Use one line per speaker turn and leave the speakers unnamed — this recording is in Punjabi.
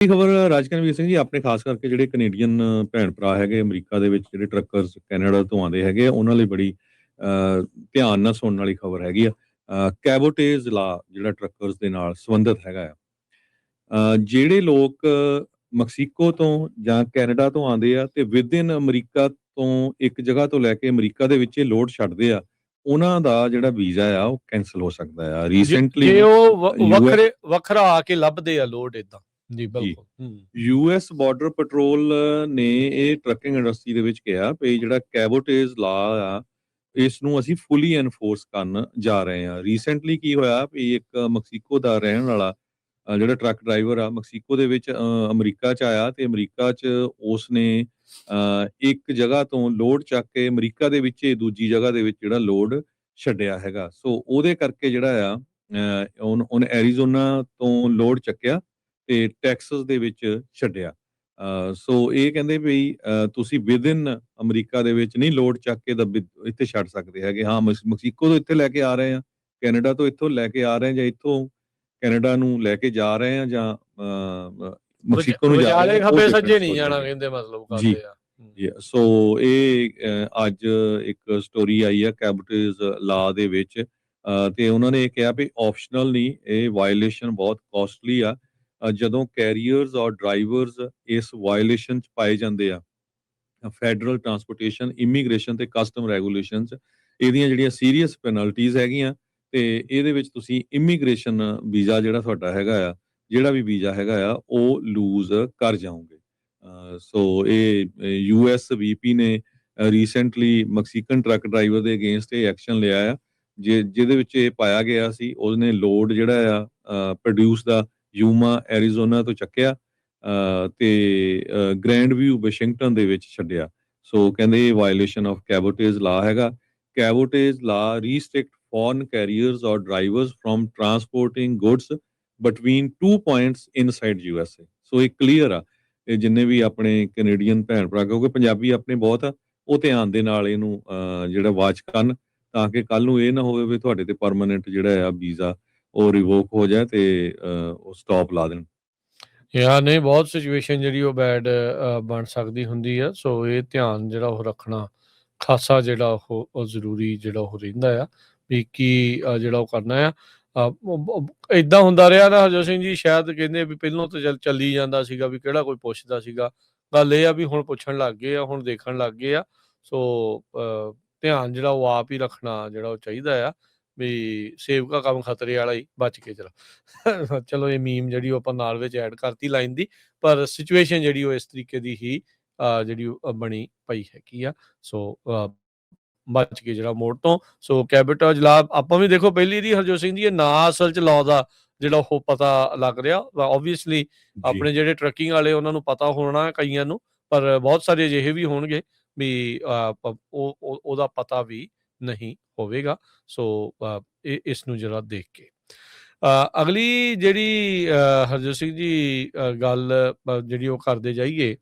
ਖਬਰ ਰਾਜਕਨਵੀਰ ਸਿੰਘ ਜੀ ਆਪਣੇ ਖਾਸ ਕਰਕੇ ਜਿਹੜੇ ਕੈਨੇਡੀਅਨ ਭੈਣ ਭਰਾ ਹੈਗੇ ਅਮਰੀਕਾ ਦੇ ਵਿੱਚ ਜਿਹੜੇ ਟਰੱਕਰਸ ਕੈਨੇਡਾ ਤੋਂ ਆਉਂਦੇ ਹੈਗੇ ਉਹਨਾਂ ਲਈ ਬੜੀ ਧਿਆਨ ਨਾਲ ਸੁਣਨ ਵਾਲੀ ਖਬਰ ਹੈਗੀ ਆ। ਕੈਬੋਟੇਜ ਲਾ ਜਿਹੜਾ ਟਰੱਕਰਸ ਦੇ ਨਾਲ ਸੰਬੰਧਿਤ ਹੈਗਾ ਆ। ਜਿਹੜੇ ਲੋਕ ਮੈਕਸੀਕੋ ਤੋਂ ਜਾਂ ਕੈਨੇਡਾ ਤੋਂ ਆਉਂਦੇ ਆ ਤੇ ਵਿਦਿਨ ਅਮਰੀਕਾ ਤੋਂ ਇੱਕ ਜਗ੍ਹਾ ਤੋਂ ਲੈ ਕੇ ਅਮਰੀਕਾ ਦੇ ਵਿੱਚ ਇਹ ਲੋਡ ਛੱਡਦੇ ਆ, ਉਹਨਾਂ ਦਾ ਜਿਹੜਾ ਵੀਜ਼ਾ ਆ ਉਹ ਕੈਂਸਲ ਹੋ ਸਕਦਾ ਆ। ਰੀਸੈਂਟਲੀ
ਜੇ ਉਹ ਵੱਖਰਾ ਆ ਕੇ ਲੱਭਦੇ ਆ ਲੋਡ ਇਦਾਂ ਜੀ ਬਿਲਕੁਲ।
ਯੂਐਸ ਬਾਰਡਰ ਪੈਟਰੋਲ ਨੇ ਇਹ ਟਰੱਕਿੰਗ ਇੰਡਸਟਰੀ ਦੇ ਵਿੱਚ ਕਿਹਾ ਵੀ ਜਿਹੜਾ ਕੈਬੋਟੇਜ ਲਾ ਆ ਇਸ ਨੂੰ ਅਸੀਂ ਫੁੱਲੀ ਐਨਫੋਰਸ ਕਰਨ ਜਾ ਰਹੇ ਹਾਂ। ਰੀਸੈਂਟਲੀ ਕੀ ਹੋਇਆ ਵੀ ਇੱਕ ਮੈਕਸੀਕੋ ਦਾ ਰਹਿਣ ਵਾਲਾ ਜਿਹੜਾ ਟਰੱਕ ਡਰਾਈਵਰ ਆ ਮੈਕਸੀਕੋ ਦੇ ਵਿੱਚ ਅਮਰੀਕਾ 'ਚ ਆਇਆ ਤੇ ਅਮਰੀਕਾ 'ਚ ਉਸ ਨੇ ਇੱਕ ਜਗ੍ਹਾ ਤੋਂ ਲੋਡ ਚੱਕ ਕੇ ਅਮਰੀਕਾ ਦੇ ਵਿੱਚ ਦੂਜੀ ਜਗ੍ਹਾ ਦੇ ਵਿੱਚ ਜਿਹੜਾ ਲੋਡ ਛੱਡਿਆ ਹੈਗਾ। ਸੋ ਉਹਦੇ ਕਰਕੇ ਜਿਹੜਾ ਆ ਉਹਨੇ ਐਰੀਜ਼ੋਨਾ ਤੋਂ ਲੋਡ ਚੱਕਿਆ ਤੇ ਟੈਕਸਸ ਦੇ ਵਿੱਚ ਛੱਡਿਆ। ਸੋ ਇਹ ਕਹਿੰਦੇ ਵੀ ਤੁਸੀਂ ਵਿਦਿਨ ਅਮਰੀਕਾ ਦੇ ਵਿੱਚ ਨਹੀਂ ਲੋਡ ਚੱਕ ਕੇ ਇੱਥੇ ਛੱਡ ਸਕਦੇ ਹੈਗੇ। ਹਾਂ, ਮੈਕਸੀਕੋ ਤੋਂ ਇੱਥੇ ਲੈ ਕੇ ਆ ਰਹੇ ਆ, ਕੈਨੇਡਾ ਤੋਂ ਇੱਥੋਂ ਲੈ ਕੇ ਆ ਰਹੇ ਆ, ਜਾਂ ਇੱਥੋਂ ਕੈਨੇਡਾ ਨੂੰ ਲੈ ਕੇ ਜਾ ਰਹੇ ਆ, ਜਾਂ ਮੈਕਸੀਕੋ ਨੂੰ ਜਾ ਰਹੇ ਆ,
ਖੱਬੇ ਸੱਜੇ ਨਹੀਂ ਜਾਣਾ ਕਹਿੰਦੇ ਮਤਲਬ ਕਰਦੇ ਆ।
ਸੋ ਇਹ ਅੱਜ ਇੱਕ ਸਟੋਰੀ ਆਈ ਆ ਕੈਬੋਟੇਜ ਲਾ ਦੇ ਵਿੱਚ, ਤੇ ਉਹਨਾਂ ਨੇ ਇਹ ਕਿਹਾ ਵੀ ਆਪਸ਼ਨਲ ਨਹੀਂ, ਇਹ ਵਾਇਲੇਸ਼ਨ ਬਹੁਤ ਕਾਸਟਲੀ ਆ। ਜਦੋਂ ਕੈਰੀਅਰਸ ਔਰ ਡਰਾਈਵਰਸ ਇਸ ਵਾਇਲੇਸ਼ਨ 'ਚ ਪਾਏ ਜਾਂਦੇ ਆ, ਫੈਡਰਲ ਟਰਾਂਸਪੋਰਟੇਸ਼ਨ, ਇਮੀਗ੍ਰੇਸ਼ਨ ਤੇ ਕਸਟਮ ਰੈਗੂਲੇਸ਼ਨਸ ਇਹਦੀਆਂ ਜਿਹੜੀਆਂ ਸੀਰੀਅਸ ਪੈਨਲਟੀਜ਼ ਹੈਗੀਆਂ, ਤੇ ਇਹਦੇ ਵਿੱਚ ਤੁਸੀਂ ਇਮੀਗ੍ਰੇਸ਼ਨ ਵੀਜ਼ਾ ਜਿਹੜਾ ਤੁਹਾਡਾ ਹੈਗਾ ਆ, ਜਿਹੜਾ ਵੀ ਵੀਜ਼ਾ ਹੈਗਾ ਆ, ਉਹ ਲੂਜ਼ ਕਰ ਜਾਓਗੇ। ਸੋ ਇਹ ਯੂਐਸ ਵੀਪੀ ਨੇ ਰੀਸੈਂਟਲੀ ਮੈਕਸੀਕਨ ਟਰੱਕ ਡਰਾਈਵਰ ਦੇ ਅਗੇਂਸਟ ਇਹ ਐਕਸ਼ਨ ਲਿਆ ਆ, ਜਿਹਦੇ ਵਿੱਚ ਇਹ ਪਾਇਆ ਗਿਆ ਸੀ ਉਹਨੇ ਲੋਡ ਜਿਹੜਾ ਆ ਪ੍ਰੋਡਿਊਸ ਦਾ ਯੂਮਾ ਐਰੀਜ਼ੋਨਾ ਤੋਂ ਚੱਕਿਆ ਤੇ ਗ੍ਰੈਂਡ ਵਿਊ ਵਾਸ਼ਿੰਗਟਨ ਦੇ ਵਿੱਚ ਛੱਡਿਆ। ਸੋ ਕਹਿੰਦੇ ਇਹ ਵਾਇਲੇਸ਼ਨ ਆਫ ਕੈਬੋਟੇਜ ਲਾ ਹੈਗਾ। Cabotage law restrict foreign carriers ਔਰ drivers from transporting goods between 2 points inside USA. So ਇਹ ਕਲੀਅਰ ਆ, ਇਹ ਜਿੰਨੇ ਵੀ ਆਪਣੇ ਕੈਨੇਡੀਅਨ ਭੈਣ ਭਰਾ, ਕਿਉਂਕਿ ਪੰਜਾਬੀ ਆਪਣੇ ਬਹੁਤ ਆ, ਉਹ ਧਿਆਨ ਦੇ ਨਾਲ ਇਹਨੂੰ ਜਿਹੜਾ ਵਾਚ ਕਰਨ, ਤਾਂ ਕਿ ਕੱਲ ਨੂੰ ਇਹ ਨਾ ਹੋਵੇ ਵੀ ਤੁਹਾਡੇ ਤੇ ਪਰਮਾਨੈਂਟ ਜਿਹੜਾ ਆ ਵੀਜ਼ਾ ਉਹ ਰਿਵੋਕ ਹੋ ਜਾਏ ਤੇ ਉਹ ਸਟਾਪ ਲਾ ਦੇਣ।
ਯਾਰ ਨਹੀਂ, ਬਹੁਤ ਸਿਚੁਏਸ਼ਨ ਜਿਹੜੀ ਉਹ ਬੈਡ ਬਣ ਸਕਦੀ ਹੁੰਦੀ ਆ। ਸੋ ਇਹ ਧਿਆਨ ਜਿਹੜਾ ਉਹ ਰੱਖਣਾ ਖਾਸਾ ਜਿਹੜਾ ਉਹ ਜ਼ਰੂਰੀ ਜਿਹੜਾ ਉਹ ਰਹਿੰਦਾ ਆ ਵੀ ਕੀ ਜਿਹੜਾ ਉਹ ਕਰਨਾ ਆ। ਏਦਾਂ ਹੁੰਦਾ ਰਿਹਾ ਨਾ ਹਰਜੋਤ ਸਿੰਘ ਜੀ, ਸ਼ਾਇਦ ਕਹਿੰਦੇ ਵੀ ਪਹਿਲਾਂ ਤਾਂ ਚੱਲੀ ਜਾਂਦਾ ਸੀਗਾ ਵੀ ਕਿਹੜਾ ਕੋਈ ਪੁੱਛਦਾ ਸੀਗਾ। ਗੱਲ ਇਹ ਆ ਵੀ ਹੁਣ ਪੁੱਛਣ ਲੱਗ ਗਏ ਆ, ਹੁਣ ਦੇਖਣ ਲੱਗ ਗਏ ਆ। ਸੋ ਧਿਆਨ ਜਿਹੜਾ ਉਹ ਆਪ ਹੀ ਰੱਖਣਾ ਜਿਹੜਾ ਉਹ ਚਾਹੀਦਾ ਆ ਵੀ ਸੇਵਕਾ ਕੰਮ ਖਤਰੇ ਵਾਲਾ ਹੀ, ਬਚ ਕੇ ਚਲੋ। ਚਲੋ ਇਹ ਮੀਮ ਜਿਹੜੀ ਉਹ ਆਪਾਂ ਨਾਲ ਵਿੱਚ ਐਡ ਕਰਤੀ ਲਾਈਨ ਦੀ, ਪਰ ਸਿਚੁਏਸ਼ਨ ਜਿਹੜੀ ਉਹ ਇਸ ਤਰੀਕੇ ਦੀ ਹੀ ਜਿਹੜੀ ਉਹ ਬਣੀ ਪਈ ਹੈਗੀ ਆ। ਸੋ ਬਚ ਕੇ ਜਿਹੜਾ ਮੋੜ ਤੋਂ। ਸੋ ਕੈਬੋਟੇਜ ਲਾ ਆਪਾਂ ਵੀ ਦੇਖੋ ਪਹਿਲੀ ਦੀ ਹਰਜੋਤ ਸਿੰਘ ਜੀ, ਇਹ ਨਾ ਅਸਲ 'ਚ ਲਾਅ ਦਾ ਜਿਹੜਾ ਉਹ ਪਤਾ ਲੱਗ ਰਿਹਾ। ਓਬਵੀਅਸਲੀ ਆਪਣੇ ਜਿਹੜੇ ਟਰੱਕਿੰਗ ਵਾਲੇ ਉਹਨਾਂ ਨੂੰ ਪਤਾ ਹੋਣਾ ਕਈਆਂ ਨੂੰ, ਪਰ ਬਹੁਤ ਸਾਰੇ ਅਜਿਹੇ ਵੀ ਹੋਣਗੇ ਵੀ ਉਹਦਾ ਪਤਾ ਵੀ ਨਹੀਂ ਹੋਵੇਗਾ। ਸੋ ਇਸ ਨੂੰ ਜਰਾ ਦੇਖ ਕੇ ਅਗਲੀ ਜਿਹੜੀ ਹਰਜੋਤ ਸਿੰਘ ਜੀ ਗੱਲ ਜਿਹੜੀ ਉਹ ਕਰਦੇ ਜਾਈਏ